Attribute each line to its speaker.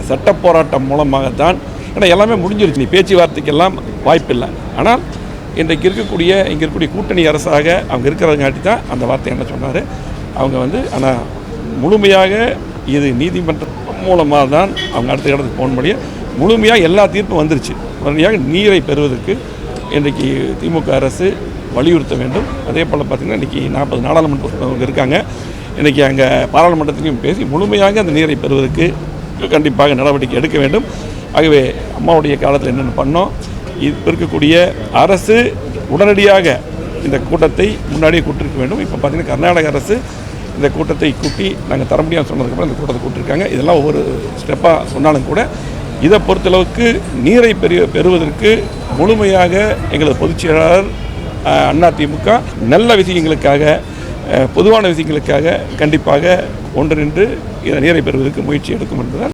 Speaker 1: சட்ட போராட்டம் மூலமாக தான், ஏன்னா எல்லாமே முடிஞ்சிருச்சு, நீ பேச்சுவார்த்தைக்கெல்லாம் வாய்ப்பில்லை. ஆனால் இன்றைக்கு இங்கே இருக்கக்கூடிய கூட்டணி அரசாக அவங்க இருக்கிறதுங்காட்டி தான் அந்த வார்த்தை என்ன சொன்னார். அவங்க ஆனால் முழுமையாக இது நீதிமன்றம் மூலமாக தான் அவங்க அடுத்த இடத்துக்கு போன முடியும். முழுமையாக எல்லா தீர்ப்பும் வந்துருச்சு. உடனடியாக நீரை பெறுவதற்கு இன்றைக்கு திமுக அரசு வலியுறுத்த வேண்டும். அதே போல் பார்த்திங்கன்னா இன்றைக்கி 40 நாடாளுமன்ற உறுப்பினர்கள் இருக்காங்க. இன்றைக்கி அங்கே பாராளுமன்றத்திலையும் பேசி முழுமையாக அந்த நீரை பெறுவதற்கு கண்டிப்பாக நடவடிக்கை எடுக்க வேண்டும். ஆகவே அம்மாவுடைய காலத்தில் என்னென்ன பண்ணோம், இப்போ இருக்கக்கூடிய அரசு உடனடியாக இந்த கூட்டத்தை முன்னாடியே கூட்டிருக்க வேண்டும். இப்போ பார்த்திங்கன்னா கர்நாடக அரசு இந்த கூட்டத்தை கூட்டி நாங்கள் தர முடியாமல் சொன்னதுக்கப்புறம் இந்த கூட்டத்தை கூட்டிருக்காங்க. இதெல்லாம் ஒவ்வொரு ஸ்டெப்பாக சொன்னாலும் கூட இதை பொறுத்தளவுக்கு நீரை பெறுவதற்கு முழுமையாக எங்களது பொதுச் செயலாளர் அதிமுக நல்ல விஷயங்களுக்காக, பொதுவான விஷயங்களுக்காக கண்டிப்பாக ஒன்றிணைந்து இதை நீரை பெறுவதற்கு முயற்சி எடுக்கும் என்பதால்